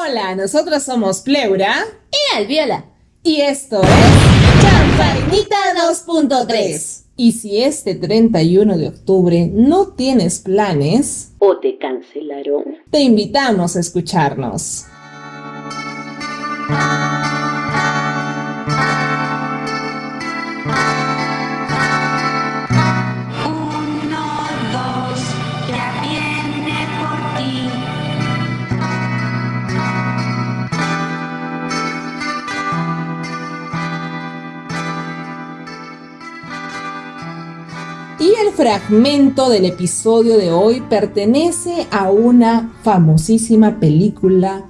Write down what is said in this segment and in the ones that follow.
Hola, nosotros somos Pleura y Alviola. Y esto es Champagnita 2.3. Y si este 31 de octubre no tienes planes o te cancelaron, te invitamos a escucharnos. Y el fragmento del episodio de hoy pertenece a una famosísima película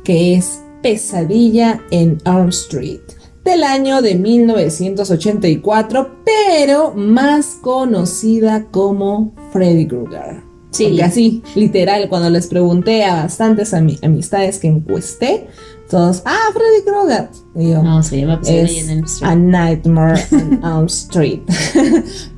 que es Pesadilla en Elm Street, del año de 1984, pero más conocida como Freddy Krueger. Sí. Porque así, literal, cuando les pregunté a bastantes amistades que encuesté, todos, Freddy Krueger. Y yo, no, se llama Pesadilla en Elm Street. A Nightmare on Elm Street.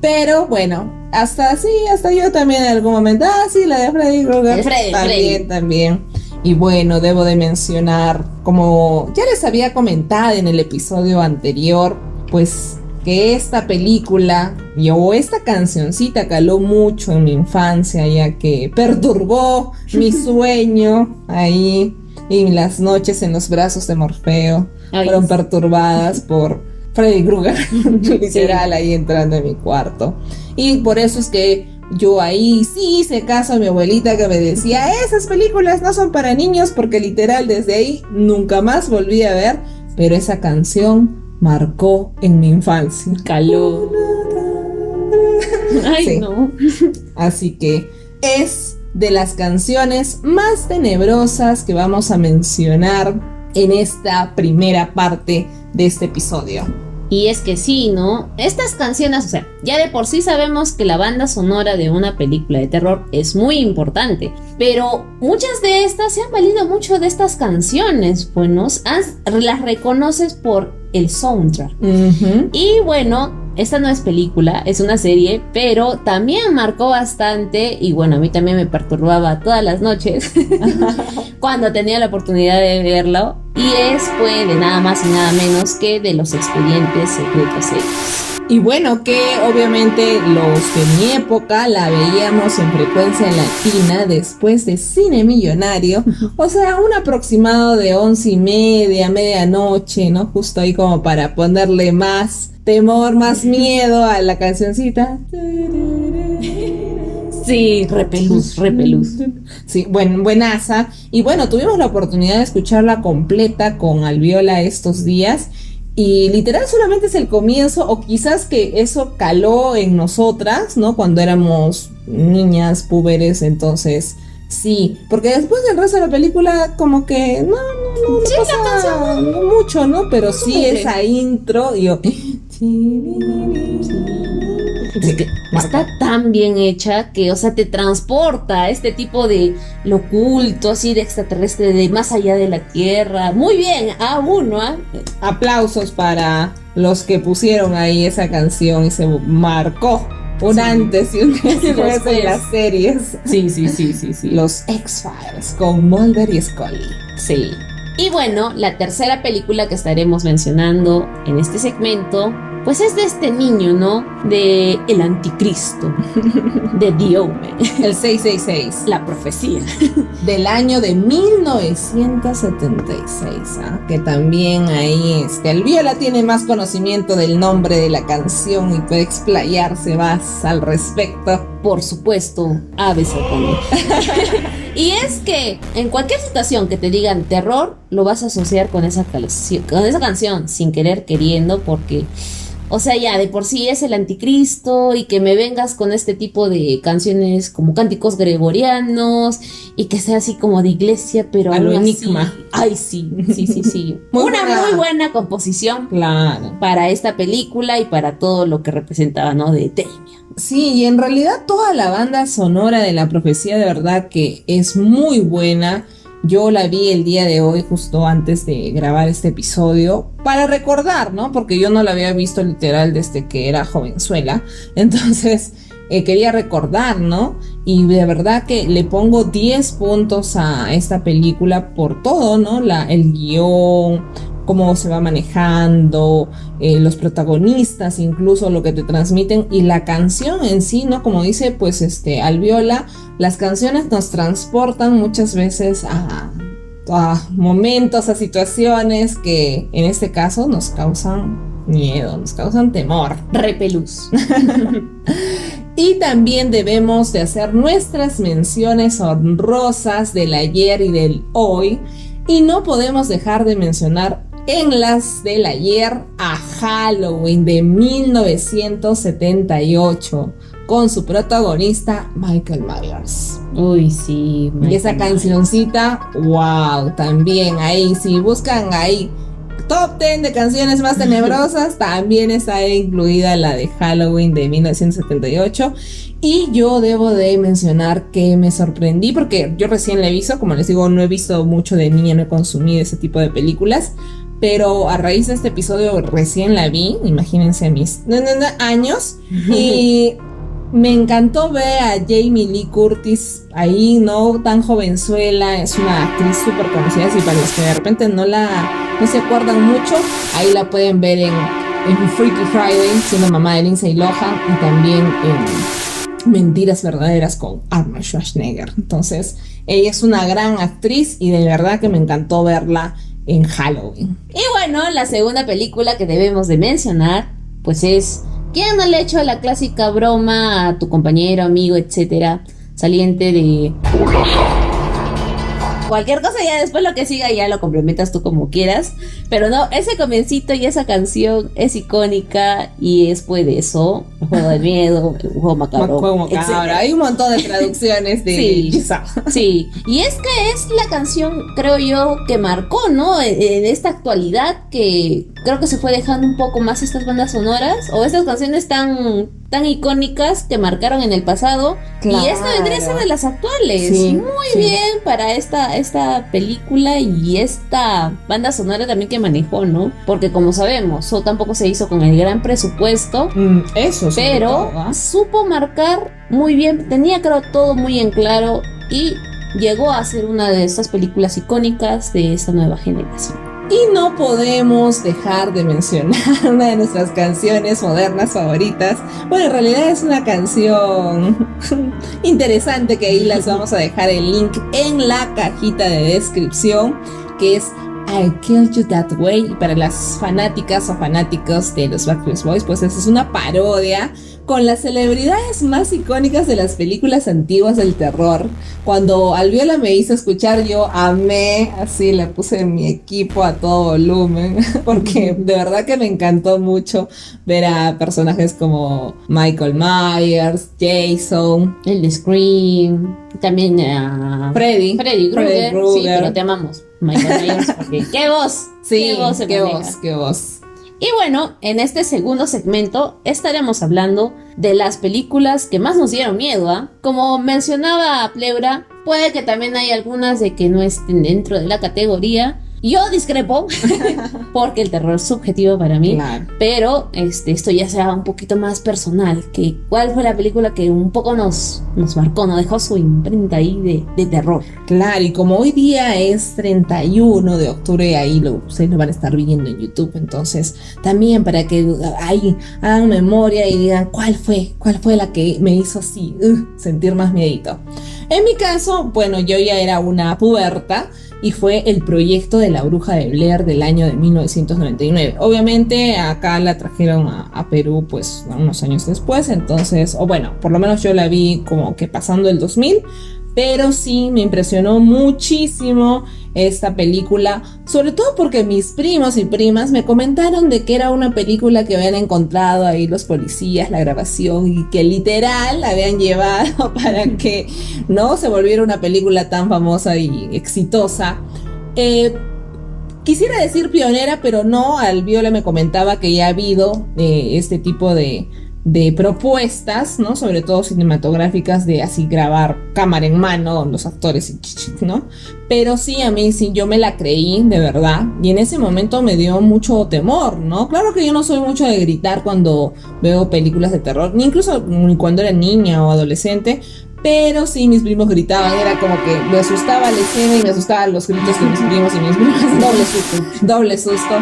Pero bueno, hasta yo también en algún momento, sí, la de Freddy Krueger. También. Y bueno, debo de mencionar, como ya les había comentado en el episodio anterior, pues que esta película o esta cancioncita caló mucho en mi infancia, ya que perturbó mi sueño ahí. Y las noches en los brazos de Morfeo fueron perturbadas por Freddy Krueger, literal, ahí entrando en mi cuarto. Y por eso es que yo ahí sí hice caso a mi abuelita, que me decía, esas películas no son para niños, porque literal desde ahí nunca más volví a ver. Pero esa canción marcó en mi infancia. Caló. Ay, sí. No. Así que es de las canciones más tenebrosas que vamos a mencionar en esta primera parte de este episodio. Y es que sí, ¿no? Estas canciones, o sea, ya de por sí sabemos que la banda sonora de una película de terror es muy importante, pero muchas de estas se han valido mucho de estas canciones, bueno, las reconoces por el soundtrack. Uh-huh. Y bueno, esta no es película, es una serie, pero también marcó bastante, y bueno, a mí también me perturbaba todas las noches cuando tenía la oportunidad de verlo, y es pues de nada más y nada menos que de Los Expedientes Secretos X. Y bueno, que obviamente los de mi época la veíamos en frecuencia latina después de Cine Millonario, o sea, un aproximado de 11:30, medianoche, ¿no? Justo ahí como para ponerle más temor, más miedo a la cancioncita. Sí, repelús. Sí, buenaza. Y bueno, tuvimos la oportunidad de escucharla completa con Alviola estos días. Y literal solamente es el comienzo, o quizás que eso caló en nosotras, ¿no? Cuando éramos niñas, púberes, entonces sí. Porque después del resto de la película como que no sí, pasa mucho, ¿no? Pero sí esa intro, y yo... Es que está tan bien hecha que, o sea, te transporta a este tipo de lo oculto, así de extraterrestre, de más allá de la Tierra. Muy bien, Aplausos para los que pusieron ahí esa canción y se marcó un antes y un después en las series. Sí. Los X-Files con Mulder y Scully. Sí. Y bueno, la tercera película que estaremos mencionando en este segmento, pues es de este niño, ¿no? De el anticristo, de The Omen, el 666, la profecía, del año de 1976, que también ahí Alviola tiene más conocimiento del nombre de la canción y puede explayarse más al respecto. Por supuesto, Ave Satán. Y es que en cualquier situación que te digan terror, lo vas a asociar con esa canción, sin querer queriendo, porque, o sea, ya de por sí es el anticristo, y que me vengas con este tipo de canciones como cánticos gregorianos, y que sea así como de iglesia, pero a lo enigma. Ay, sí. Muy buena composición, claro, para esta película y para todo lo que representaba, ¿no? De Damien. Sí, y en realidad toda la banda sonora de La Profecía de verdad que es muy buena. Yo la vi el día de hoy, justo antes de grabar este episodio, para recordar, ¿no? Porque yo no la había visto literal desde que era jovenzuela. Entonces, quería recordar, ¿no? Y de verdad que le pongo 10 puntos a esta película por todo, ¿no? El guión, cómo se va manejando, los protagonistas, incluso lo que te transmiten, y la canción en sí, ¿no? Como dice, pues, Alviola, las canciones nos transportan muchas veces a momentos, a situaciones que en este caso nos causan miedo, nos causan temor. Repelús. Y también debemos de hacer nuestras menciones honrosas del ayer y del hoy, y no podemos dejar de mencionar en las del ayer a Halloween de 1978 con su protagonista Michael Myers. Uy, sí. Y esa cancioncita, wow, también ahí, si buscan ahí top 10 de canciones más tenebrosas, también está incluida la de Halloween de 1978. Y yo debo de mencionar que me sorprendí porque yo recién la he visto, como les digo, no he visto mucho de niña, no he consumido ese tipo de películas, pero a raíz de este episodio recién la vi, imagínense a mis años, y me encantó ver a Jamie Lee Curtis ahí, no tan jovenzuela, es una actriz súper conocida, y para los que de repente no se acuerdan mucho, ahí la pueden ver en Freaky Friday, siendo mamá de Lindsay Lohan, y también en Mentiras Verdaderas con Arnold Schwarzenegger. Entonces, ella es una gran actriz y de verdad que me encantó verla en Halloween. Y bueno, la segunda película que debemos de mencionar, pues es ¿quién no le ha hecho la clásica broma a tu compañero, amigo, etcétera, saliente de cualquier cosa? Ya después lo que siga ya lo complementas tú como quieras, pero no, ese comencito y esa canción es icónica y es pues de eso, un juego de miedo, un juego macabro, etcétera. Hay un montón de traducciones de sí, sí, y es que es la canción, creo yo, que marcó, ¿no? En esta actualidad que creo que se fue dejando un poco más estas bandas sonoras o estas canciones tan icónicas que marcaron en el pasado. Claro. Y esta vendría a ser de las actuales. Sí, muy bien para esta película y esta banda sonora también que manejó, ¿no? Porque como sabemos, tampoco se hizo con el gran presupuesto. Eso sí. Pero supo marcar muy bien, tenía creo todo muy en claro y llegó a ser una de estas películas icónicas de esta nueva generación. Y no podemos dejar de mencionar una de nuestras canciones modernas favoritas. Bueno, en realidad es una canción interesante que ahí les vamos a dejar el link en la cajita de descripción, que es I Killed You That Way. Y para las fanáticas o fanáticos de los Backstreet Boys, pues esa es una parodia con las celebridades más icónicas de las películas antiguas del terror. Cuando Alviola me hizo escuchar, yo amé, así le puse en mi equipo a todo volumen, porque de verdad que me encantó mucho ver a personajes como Michael Myers, Jason, el de Scream, también a Freddy Krueger. Sí, pero te amamos, Michael Myers, porque ¡qué voz! Sí, qué voz. Y bueno, en este segundo segmento estaremos hablando de las películas que más nos dieron miedo, ¿ah? Como mencionaba Plebra, puede que también hay algunas de que no estén dentro de la categoría. Yo discrepo, porque el terror es subjetivo para mí, claro. Pero esto ya sea un poquito más personal, que cuál fue la película que un poco nos marcó, nos dejó su imprenta ahí de terror. Claro, y como hoy día es 31 de octubre, ahí ustedes lo van a estar viendo en YouTube, entonces también para que ahí hagan memoria y digan cuál fue la que me hizo así, sentir más miedito. En mi caso, bueno, yo ya era una puberta, y fue El Proyecto de la Bruja de Blair del año de 1999. Obviamente acá la trajeron a Perú pues unos años después, entonces, o bueno, por lo menos yo la vi como que pasando el 2000, pero sí me impresionó muchísimo esta película, sobre todo porque mis primos y primas me comentaron de que era una película que habían encontrado ahí los policías, la grabación, y que literal la habían llevado para que no se volviera una película tan famosa y exitosa. Quisiera decir pionera, pero no. Alviola me comentaba que ya ha habido este tipo de de propuestas, ¿no? Sobre todo cinematográficas, de así grabar cámara en mano, los actores, ¿no? Pero sí, a mí sí, yo me la creí, de verdad, y en ese momento me dio mucho temor, ¿no? Claro que yo no soy mucho de gritar cuando veo películas de terror, ni incluso cuando era niña o adolescente, pero sí, mis primos gritaban, era como que me asustaba la escena y me asustaban los gritos de mis primos y mis primas. Doble susto,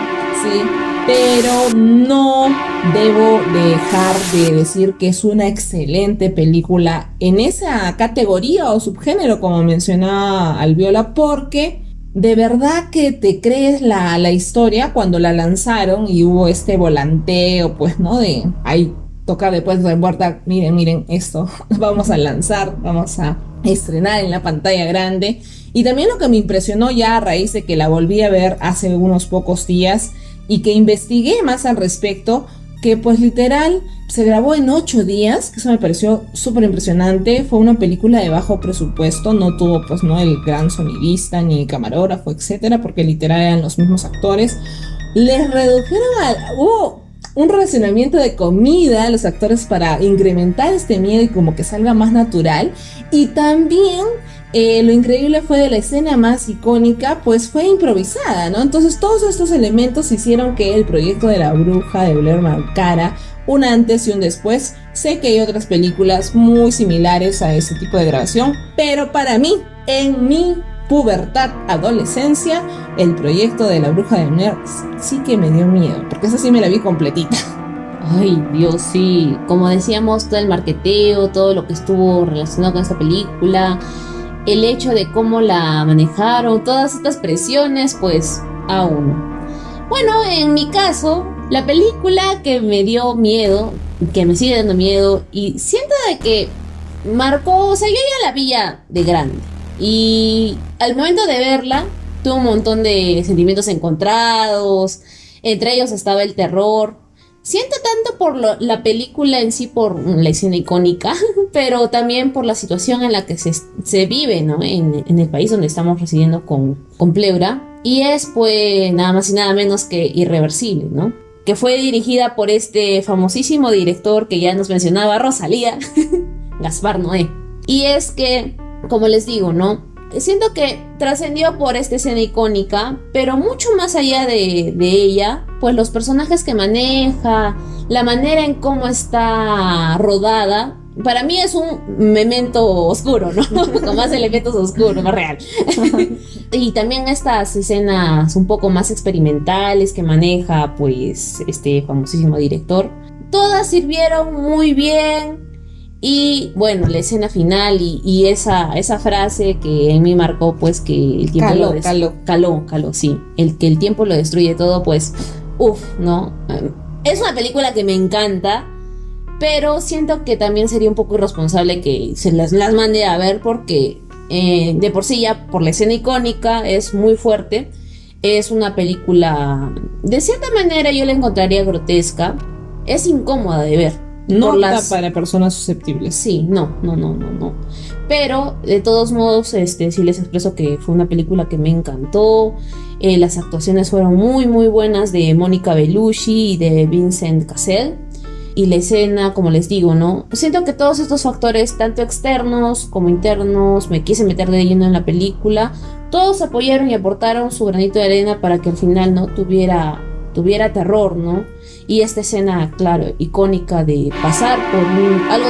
sí. Pero no debo dejar de decir que es una excelente película en esa categoría o subgénero, como mencionaba Alviola, porque de verdad que te crees la historia cuando la lanzaron y hubo este volanteo, pues, ¿no? De ahí tocar después de puerta, miren esto, vamos a lanzar, vamos a estrenar en la pantalla grande. Y también lo que me impresionó ya a raíz de que la volví a ver hace unos pocos días y que investigué más al respecto, que pues literal se grabó en 8 días, que eso me pareció súper impresionante. Fue una película de bajo presupuesto, no tuvo pues no el gran sonidista ni camarógrafo, etcétera, porque literal eran los mismos actores. Les redujeron hubo un racionamiento de comida a los actores para incrementar este miedo y como que salga más natural. Y también lo increíble fue de la escena más icónica, pues fue improvisada, ¿no? Entonces todos estos elementos hicieron que el proyecto de La Bruja de Blair marcara un antes y un después. Sé que hay otras películas muy similares a este tipo de grabación, pero para mí, en mi pubertad, adolescencia, el proyecto de La Bruja de Blair sí que me dio miedo, porque esa sí me la vi completita. Ay, Dios, sí. Como decíamos, todo el marketeo, todo lo que estuvo relacionado con esta película, el hecho de cómo la manejaron, todas estas presiones, pues, a uno. Bueno, en mi caso, la película que me dio miedo, que me sigue dando miedo, y siento de que marcó, o sea, yo ya la vi ya de grande. Y al momento de verla, tuve un montón de sentimientos encontrados, entre ellos estaba el terror. Siento tanto por la película en sí, por la escena icónica, pero también por la situación en la que se vive, ¿no? En el país donde estamos residiendo con Pleura. Y es pues nada más y nada menos que Irreversible, ¿no? Que fue dirigida por este famosísimo director que ya nos mencionaba, Rosalía, Gaspar Noé. Y es que, como les digo, ¿no? Siento que trascendió por esta escena icónica, pero mucho más allá de ella, pues los personajes que maneja, la manera en cómo está rodada, para mí es un Memento oscuro, ¿no? Con más elementos oscuros, más real. Y también estas escenas un poco más experimentales que maneja, pues, este famosísimo director, todas sirvieron muy bien. Y bueno, la escena final y esa frase que en mí marcó, pues, que el tiempo caló, sí, que el tiempo lo destruye todo, pues, ¿no? Es una película que me encanta, pero siento que también sería un poco irresponsable que se las mande a ver, porque de por sí ya por la escena icónica es muy fuerte. Es una película, de cierta manera yo la encontraría grotesca, es incómoda de ver. No para personas susceptibles. Sí, no. Pero de todos modos, sí les expreso que fue una película que me encantó. Las actuaciones fueron muy muy buenas de Mónica Bellucci y de Vincent Cassel. Y la escena, como les digo, ¿no? Siento que todos estos factores, tanto externos como internos, me quise meter de lleno en la película. Todos apoyaron y aportaron su granito de arena para que al final no tuviera terror, ¿no? Y esta escena, claro, icónica de pasar por algo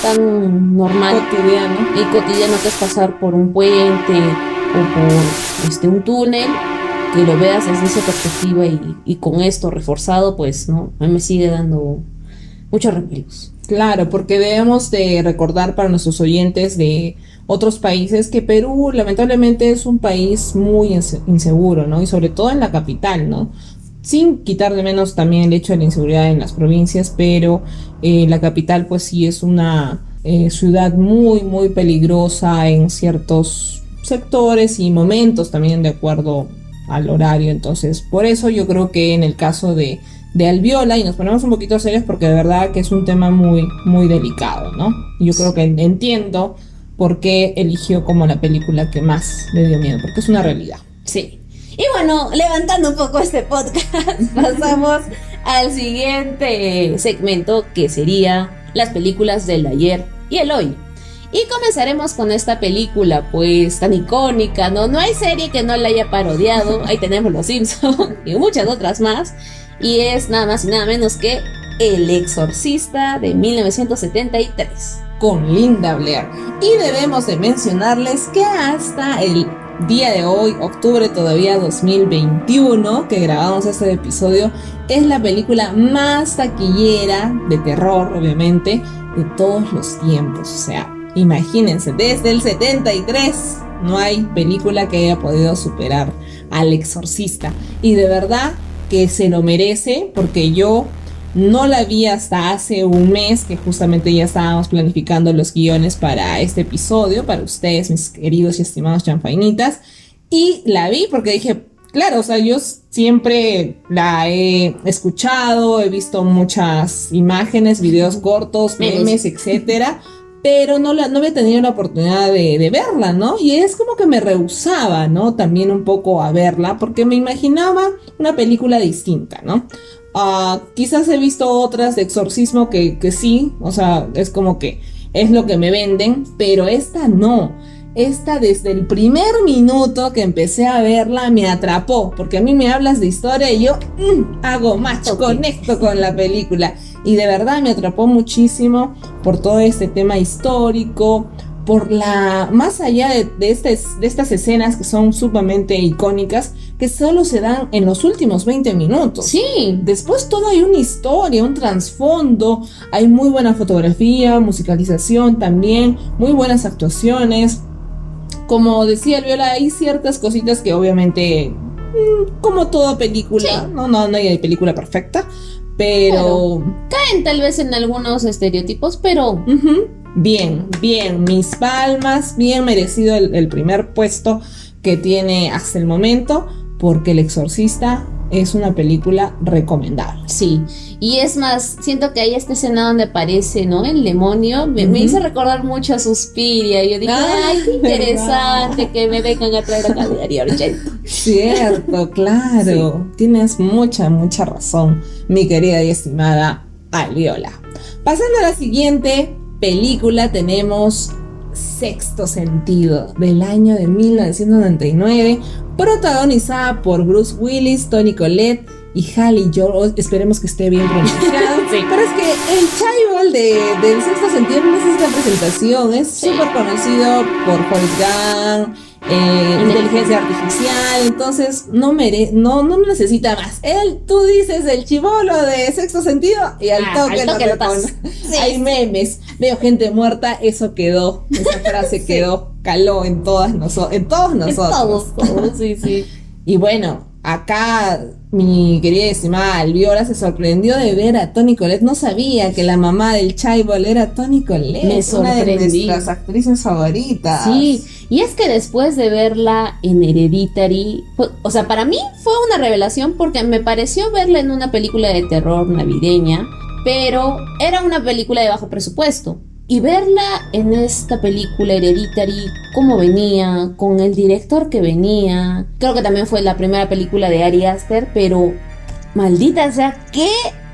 tan normal, cotidiano que es pasar por un puente o por un túnel, que lo veas desde esa perspectiva y con esto reforzado, pues, ¿no? A mí me sigue dando muchos repelos. Claro, porque debemos de recordar para nuestros oyentes de otros países que Perú lamentablemente es un país muy inseguro, ¿no? Y sobre todo en la capital, ¿no? Sin quitar de menos también el hecho de la inseguridad en las provincias, pero la capital pues sí es una ciudad muy muy peligrosa en ciertos sectores y momentos también de acuerdo al horario. Entonces por eso yo creo que en el caso de Alviola, y nos ponemos un poquito serios porque de verdad que es un tema muy muy delicado, ¿no? Yo creo que entiendo por qué eligió como la película que más le dio miedo, porque es una realidad. Sí. Y bueno, levantando un poco este podcast, pasamos al siguiente segmento, que sería las películas del ayer y el hoy. Y comenzaremos con esta película, pues, tan icónica, ¿no? No hay serie que no la haya parodiado. Ahí tenemos Los Simpsons y muchas otras más. Y es nada más y nada menos que El Exorcista de 1973. Con Linda Blair. Y debemos de mencionarles que hasta el día de hoy, octubre todavía 2021, que grabamos este episodio, es la película más taquillera de terror, obviamente, de todos los tiempos. O sea, imagínense, desde el 73 no hay película que haya podido superar al Exorcista. Y de verdad que se lo merece, porque yo no la vi hasta hace un mes, que justamente ya estábamos planificando los guiones para este episodio, para ustedes, mis queridos y estimados chanfainitas. Y la vi porque dije, claro, o sea, yo siempre la he escuchado, he visto muchas imágenes, videos cortos, memes, etcétera, pero no había tenido la oportunidad de verla, ¿no? Y es como que me rehusaba, ¿no? También un poco a verla, porque me imaginaba una película distinta, ¿no? Quizás he visto otras de exorcismo que sí, o sea, es como que es lo que me venden, pero esta no. Esta desde el primer minuto que empecé a verla me atrapó, porque a mí me hablas de historia y yo hago match, conecto con la película. Y de verdad me atrapó muchísimo por todo este tema histórico, por más allá de estas escenas que son sumamente icónicas, que solo se dan en los últimos 20 minutos. Sí. Después todo hay una historia, un trasfondo, hay muy buena fotografía, musicalización también, muy buenas actuaciones. Como decía el Viola, hay ciertas cositas que obviamente, como toda película, sí. no hay película perfecta, pero caen tal vez en algunos estereotipos, pero bien, mis palmas, bien merecido el primer puesto que tiene hasta el momento, porque El Exorcista es una película recomendable. Sí, y es más, siento que hay esta escena donde aparece, ¿no? El demonio, me hizo recordar mucho a Suspiria, y yo dije, ay, qué interesante que me vengan a traer acá de Darío Argento. Cierto, claro, sí. Tienes mucha razón, mi querida y estimada Alviola. Pasando a la siguiente película, tenemos Sexto Sentido, del año de 1999, protagonizada por Bruce Willis, Toni Collette y Haley Joel. Esperemos que esté bien pronunciado. Sí. Pero es que el chaibol del Sexto Sentido no necesita presentación, es súper conocido por Forrest Gump, inteligencia artificial, entonces no necesita más. Tú dices el chibolo de Sexto Sentido y al toque lo reconoce. Sí. Hay memes, veo gente muerta, eso quedó, esa frase quedó, caló en todos nosotros. En todos, sí. Y bueno, acá mi querida y estimada Alviola se sorprendió de ver a Toni Collette. No sabía que la mamá del chaibol era Toni Collette. Me sorprendí. Una de nuestras actrices favoritas. Sí, y es que después de verla en Hereditary, o sea, para mí fue una revelación, porque me pareció verla en una película de terror navideña, pero era una película de bajo presupuesto. Y verla en esta película Hereditary, cómo venía, con el director que venía, creo que también fue la primera película de Ari Aster, pero maldita sea, qué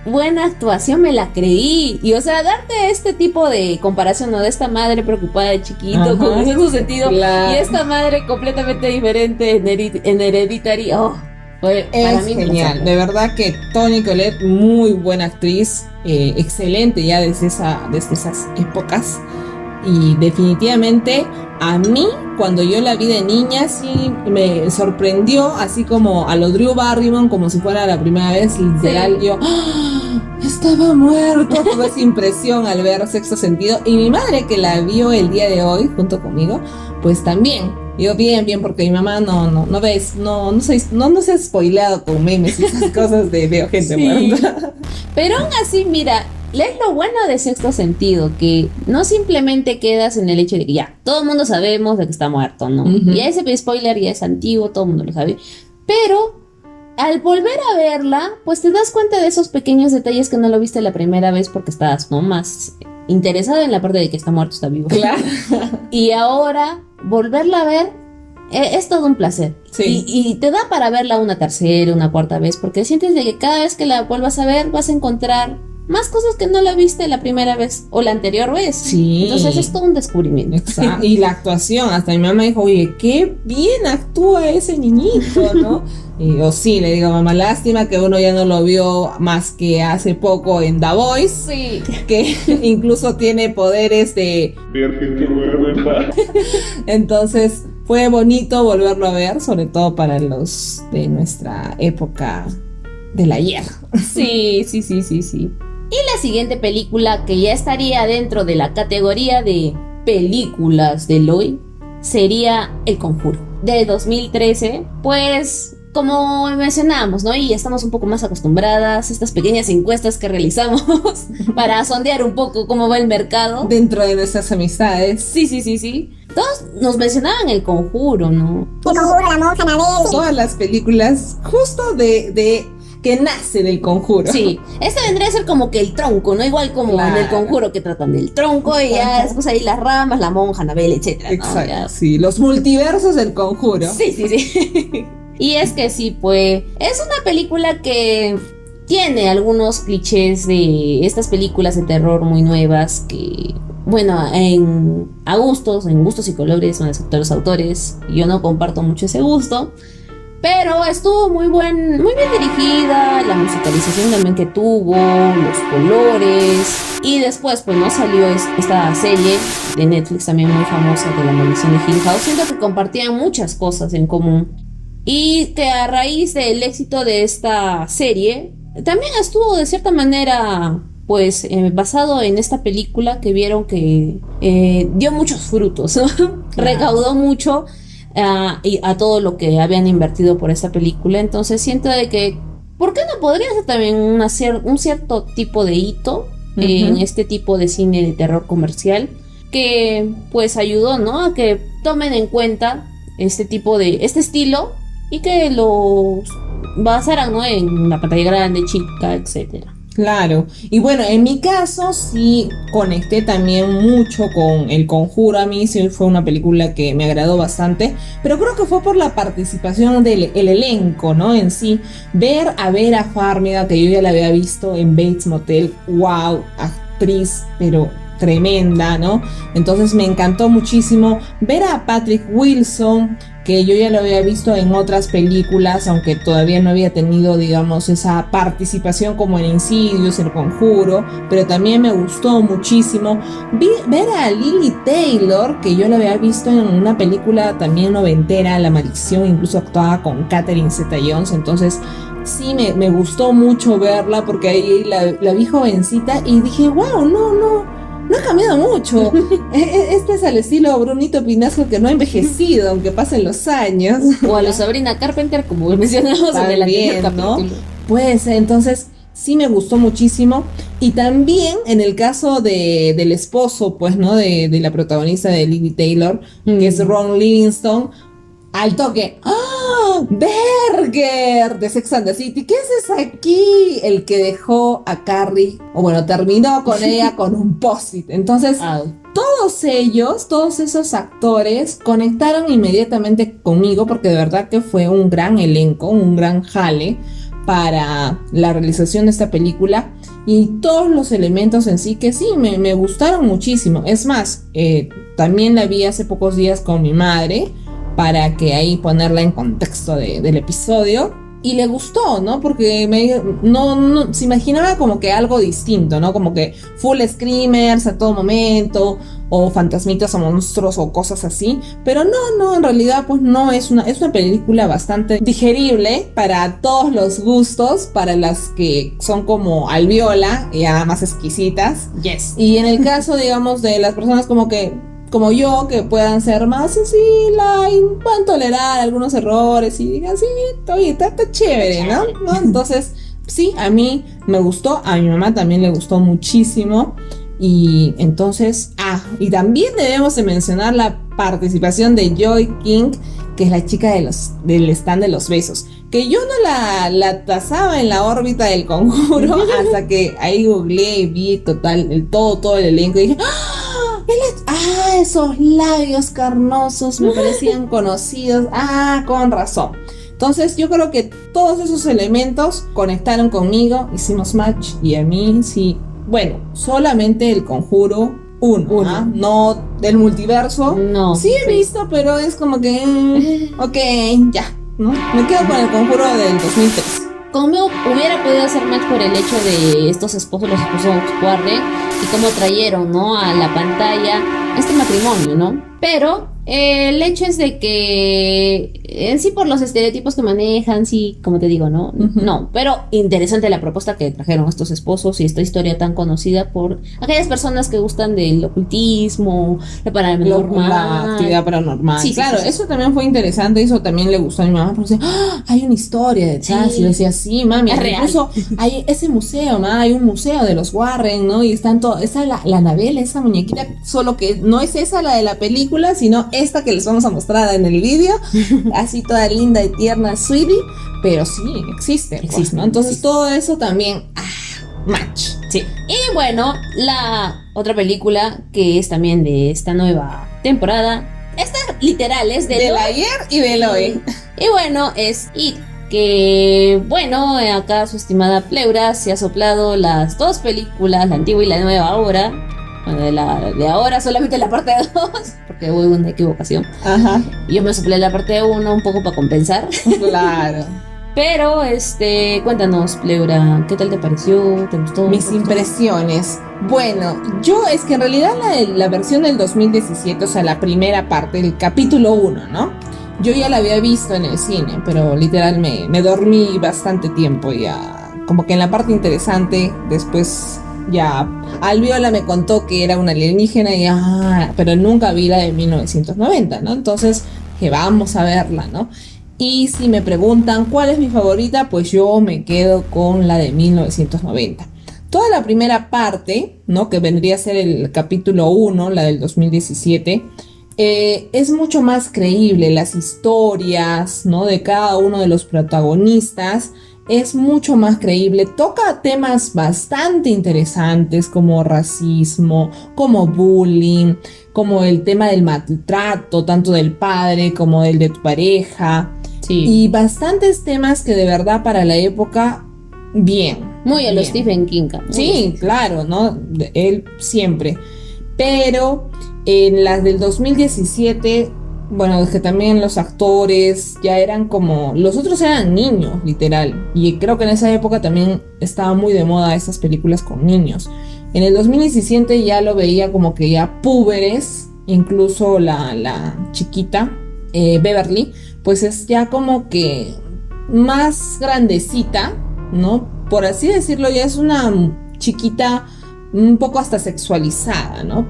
buena actuación, me la creí. Y o sea, darte este tipo de comparación, ¿no? De esta madre preocupada de chiquito, con el Sexto Sentido, claro, y esta madre completamente diferente en Hereditary, fue para mí genial. De verdad que Toni Collette, muy buena actriz, excelente ya desde esas épocas. Y definitivamente a mí, cuando yo la vi de niña, sí me sorprendió, así como a lo Drew Barrymore, como si fuera la primera vez, literal. Sí. Yo estaba muerto. Tuve esa impresión al ver Sexto Sentido. Y mi madre, que la vio el día de hoy junto conmigo, pues también. Yo bien, porque mi mamá no se ha spoileado con memes y esas cosas de veo gente muerta. Pero aún así, mira, es lo bueno de Sexto Sentido, que no simplemente quedas en el hecho de que ya, todo el mundo sabemos de que está muerto, ¿no? Y ese spoiler ya es antiguo, todo el mundo lo sabe. Pero al volver a verla, pues te das cuenta de esos pequeños detalles que no lo viste la primera vez porque estabas, ¿no?, más interesado en la parte de que está muerto, está vivo. Claro. Y ahora volverla a ver es todo un placer. Sí. Y te da para verla una tercera, una cuarta vez, porque sientes de que cada vez que la vuelvas a ver vas a encontrar más cosas que no la viste la primera vez o la anterior vez. Sí. Entonces es todo un descubrimiento. Exacto. Y la actuación, hasta mi mamá dijo, oye, qué bien actúa ese niñito, ¿no? Y yo sí, le digo, mamá, lástima que uno ya no lo vio más que hace poco en The Voice, Sí. que incluso tiene poderes de... Entonces fue bonito volverlo a ver, sobre todo para los de nuestra época del ayer. Sí. Y la siguiente película, que ya estaría dentro de la categoría de películas de Eloy, sería El Conjuro, de 2013. Pues, como mencionamos, ¿no? Y estamos un poco más acostumbradas a estas pequeñas encuestas que realizamos para sondear un poco cómo va el mercado. Dentro de nuestras amistades. Sí. Todos nos mencionaban El Conjuro, ¿no? El Conjuro, La Monja, Annabelle. Todas las películas justo de que nace del Conjuro. Sí, este vendría a ser como que el tronco, ¿no? Igual como Claro. en El Conjuro, que tratan del tronco y ya después ahí las ramas, la monja, Annabelle, etcétera, ¿no? Exacto, Ya. sí, los multiversos del Conjuro. Sí. Y es que sí, pues, es una película que tiene algunos clichés de estas películas de terror muy nuevas que, bueno, en gustos y colores son los autores. Yo no comparto mucho ese gusto. Pero estuvo muy bien dirigida, la musicalización también que tuvo, los colores. Y después, pues, no salió esta serie de Netflix también muy famosa de La Maldición de Hill House. Siento que compartían muchas cosas en común. Y que a raíz del éxito de esta serie, también estuvo de cierta manera, pues, basado en esta película que vieron que dio muchos frutos, recaudó mucho. Y a todo lo que habían invertido por esta película. Entonces siento de que ¿por qué no podría ser también un cierto tipo de hito en este tipo de cine de terror comercial que pues ayudó, ¿no? A que tomen en cuenta este estilo y que lo basaran, ¿no? En la pantalla grande, chica, etcétera. Claro, y bueno, en mi caso sí conecté también mucho con El Conjuro. A mí sí fue una película que me agradó bastante, pero creo que fue por la participación del el elenco, ¿no? En sí, ver a Vera Farmiga, que yo ya la había visto en Bates Motel, wow, actriz, pero tremenda, ¿no? Entonces me encantó muchísimo ver a Patrick Wilson, que yo ya lo había visto en otras películas, aunque todavía no había tenido, digamos, esa participación como en Insidious, El Conjuro, pero también me gustó muchísimo ver a Lily Taylor, que yo la había visto en una película también noventera, La Maldición, incluso actuaba con Catherine Zeta-Jones. Entonces sí me gustó mucho verla, porque ahí la vi jovencita y dije, wow, no ha cambiado mucho. Este es al estilo Brunito Pinasco, que no ha envejecido, aunque pasen los años. O a los Sabrina Carpenter, como mencionamos en el anterior capítulo, ¿no? Pues entonces sí me gustó muchísimo. Y también en el caso del esposo, pues, ¿no? De la protagonista de Lily Taylor, que es Ron Livingston, al toque, ¡ah! ¡Berger! De Sex and the City. ¿Qué haces aquí? El que dejó a Carrie, o bueno, terminó con ella con un post-it. Entonces, todos esos actores conectaron inmediatamente conmigo, porque de verdad que fue un gran elenco, un gran jale para la realización de esta película. Y todos los elementos en sí que sí, me gustaron muchísimo. Es más, también la vi hace pocos días con mi madre, para que ahí ponerla en contexto del episodio, y le gustó, ¿no? Porque no se imaginaba como que algo distinto, ¿no? Como que full screamers a todo momento, o fantasmitas o monstruos o cosas así, pero no, en realidad pues no, es una película bastante digerible para todos los gustos, para las que son como Alviola, ya más exquisitas. Yes. Y en el caso, digamos, de las personas como yo, que puedan ser más así, puedan tolerar algunos errores y digan, sí, oye, está chévere, ¿no? Entonces, sí, a mí me gustó, a mi mamá también le gustó muchísimo. Y entonces, y también debemos de mencionar la participación de Joy King, que es la chica del stand de los besos, que yo no la tasaba en la órbita del Conjuro hasta que ahí googleé y vi todo el elenco y dije, ¡ah! esos labios carnosos me parecían conocidos. Con razón. Entonces yo creo que todos esos elementos conectaron conmigo, hicimos match y a mí sí. Bueno, solamente El Conjuro 1, no del multiverso. No. Sí he visto, pero es como que ok, ya, ¿no? Me quedo con El Conjuro del 2003. Conmigo hubiera podido hacer match por el hecho de los esposos Warren y cómo trajeron, ¿no?, a la pantalla este matrimonio, ¿no? Pero el hecho es de que en sí por los estereotipos que manejan, sí, como te digo, ¿no? No, pero interesante la propuesta que trajeron estos esposos y esta historia tan conocida por aquellas personas que gustan del ocultismo, la actividad paranormal. Sí, claro, sí. Eso también fue interesante, eso también le gustó a mi mamá, porque decía, hay una historia detrás, y yo decía, sí, mami, es real. Incluso hay ese museo, ¿no? Hay un museo de los Warren, ¿no? Y están todo, esa la Anabel, esa muñequita, solo que no es esa la de la película, sino esta que les vamos a mostrar en el vídeo, así toda linda y tierna, sweetie, pero sí, existe, pues, ¿no? Entonces todo eso también, match. Sí. Y bueno, la otra película que es también de esta nueva temporada, esta literal es del ayer y del hoy. Y bueno, es It, que bueno, acá su estimada Pleura se ha soplado las dos películas, la antigua y la nueva ahora. Bueno, de ahora solamente la parte 2, porque hubo una equivocación. Ajá. Y yo me soplé la parte 1 un poco para compensar. Claro. Pero, cuéntanos, Pleura, ¿qué tal te pareció? ¿Te gustó? Mis impresiones. Bueno, yo es que en realidad la versión del 2017, o sea, la primera parte, el capítulo 1, ¿no? Yo ya la había visto en el cine, pero literal me dormí bastante tiempo ya. Como que en la parte interesante, después ya Alviola me contó que era una alienígena y pero nunca vi la de 1990, ¿no? Entonces, que vamos a verla, ¿no? Y si me preguntan cuál es mi favorita, pues yo me quedo con la de 1990. Toda la primera parte, ¿no?, que vendría a ser el capítulo 1, la del 2017, es mucho más creíble. Las historias, ¿no?, de cada uno de los protagonistas es mucho más creíble. Toca temas bastante interesantes como racismo, como bullying, como el tema del maltrato, tanto del padre como del de tu pareja. Sí. Y bastantes temas que de verdad para la época, bien. Muy a lo bien. Stephen King. Sí, claro, ¿no? Él siempre. Pero en las del 2017, bueno, es que también los actores ya eran como... Los otros eran niños, literal. Y creo que en esa época también estaba muy de moda esas películas con niños. En el 2017 ya lo veía como que ya púberes, incluso la chiquita, Beverly, pues es ya como que más grandecita, ¿no? Por así decirlo, ya es una chiquita un poco hasta sexualizada, ¿no?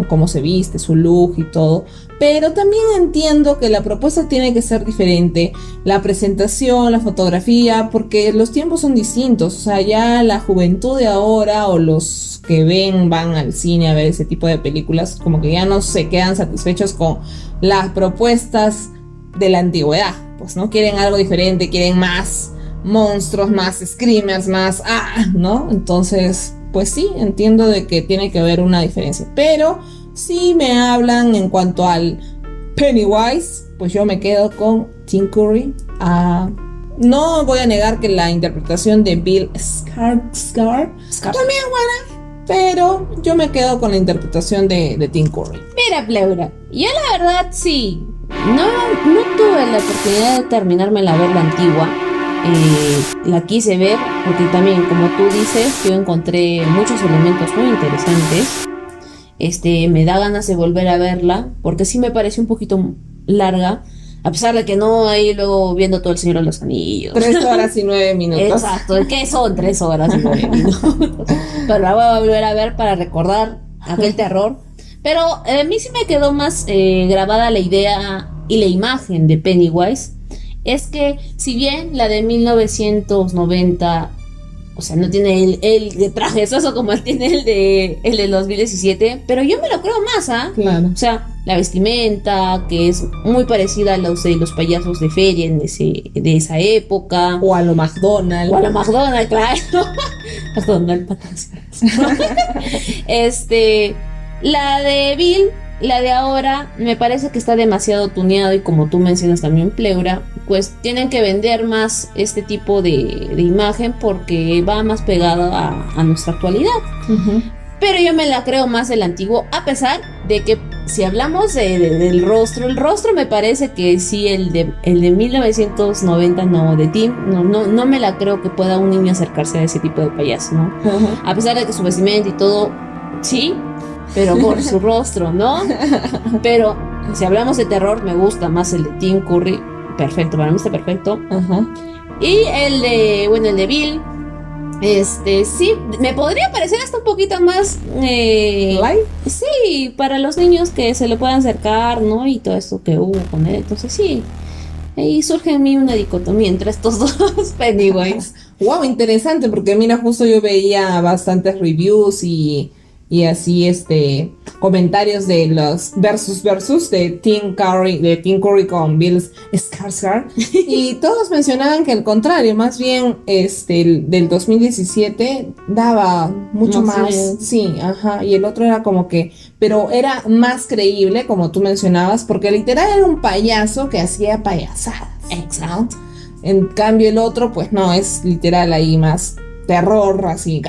Cómo se viste, su look y todo. Pero también entiendo que la propuesta tiene que ser diferente. La presentación, la fotografía, porque los tiempos son distintos. O sea, ya la juventud de ahora o los que van al cine a ver ese tipo de películas, como que ya no se quedan satisfechos con las propuestas de la antigüedad. Pues no quieren algo diferente, quieren más monstruos, más screamers, más ¿no? Entonces, pues sí, entiendo de que tiene que haber una diferencia. Pero si me hablan en cuanto al Pennywise, pues yo me quedo con Tim Curry. No voy a negar que la interpretación de Bill Skarsgård también es buena, pero yo me quedo con la interpretación de Tim Curry. Mira, Pleura, yo la verdad sí, no tuve la oportunidad de terminarme la ver la antigua. La quise ver porque también, como tú dices, yo encontré muchos elementos muy interesantes. Me da ganas de volver a verla porque sí me pareció un poquito larga, a pesar de que no ahí luego viendo todo El Señor de los Anillos. 3 horas y 9 minutos. Exacto, ¿qué son 3 horas y 9 minutos? Pero la voy a volver a ver para recordar aquel terror. Pero a mí sí me quedó más grabada la idea y la imagen de Pennywise. Es que si bien la de 1990, o sea, no tiene el de trajezoso como tiene el de 2017, pero yo me lo creo más, Claro. O sea, la vestimenta, que es muy parecida a los de los payasos de feria de esa época. O a lo McDonald's. O a lo McDonald's, claro. McDonald's, patas. La de Bill, la de ahora, me parece que está demasiado tuneado y como tú mencionas también Pleura, pues tienen que vender más este tipo de imagen porque va más pegado a nuestra actualidad. Uh-huh. Pero yo me la creo más del antiguo, a pesar de que si hablamos del rostro, el rostro me parece que sí, el de 1990, no, de Tim, no me la creo que pueda un niño acercarse a ese tipo de payaso, ¿no? Uh-huh. A pesar de que su vestimenta y todo, sí, pero por su rostro, ¿no? Pero si hablamos de terror, me gusta más el de Tim Curry, perfecto, para mí está perfecto. Uh-huh. Y el de Bill, sí, me podría parecer hasta un poquito más ¿Light? Sí, para los niños que se le puedan acercar, ¿no? Y todo esto que hubo con él, entonces sí, ahí surge en mí una dicotomía entre estos dos Pennywise. Wow, interesante, porque mira, justo yo veía bastantes reviews y así comentarios de los versus de Tim Curry con Bill Skarsgård y todos mencionaban que al contrario, más bien el del 2017 daba mucho más, sí, ajá, y el otro era como que, pero era más creíble, como tú mencionabas, porque literal era un payaso que hacía payasadas. Exacto. En cambio el otro pues no, es literal ahí más terror, así,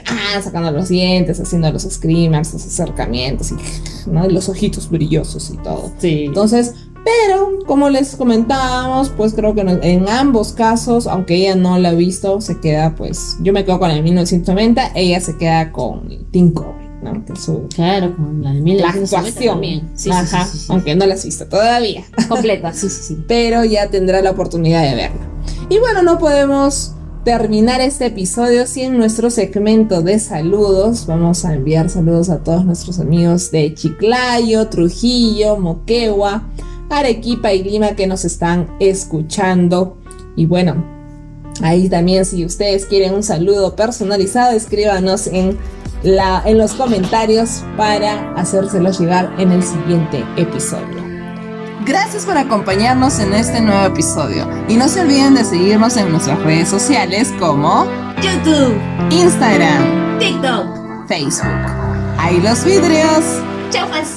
sacando los dientes, haciendo los screamers, los acercamientos, y, ¿no? Y los ojitos brillosos y todo. Sí. Entonces, pero, como les comentábamos, pues creo que en ambos casos, aunque ella no la ha visto, se queda, pues, yo me quedo con el 1990, ella se queda con Tim Curry, ¿no? Que claro, con la de 1990 también. Sí, ajá, sí, aunque no la has visto todavía. Completa, sí. Pero ya tendrá la oportunidad de verla. Y bueno, no podemos terminar este episodio sin nuestro segmento de saludos. Vamos a enviar saludos a todos nuestros amigos de Chiclayo, Trujillo, Moquegua, Arequipa y Lima que nos están escuchando. Y bueno, ahí también si ustedes quieren un saludo personalizado, escríbanos en los comentarios para hacérselos llegar en el siguiente episodio. Gracias por acompañarnos en este nuevo episodio y no se olviden de seguirnos en nuestras redes sociales como YouTube, Instagram, TikTok, Facebook. ¡Ahí los vidrios! ¡Chau, pues!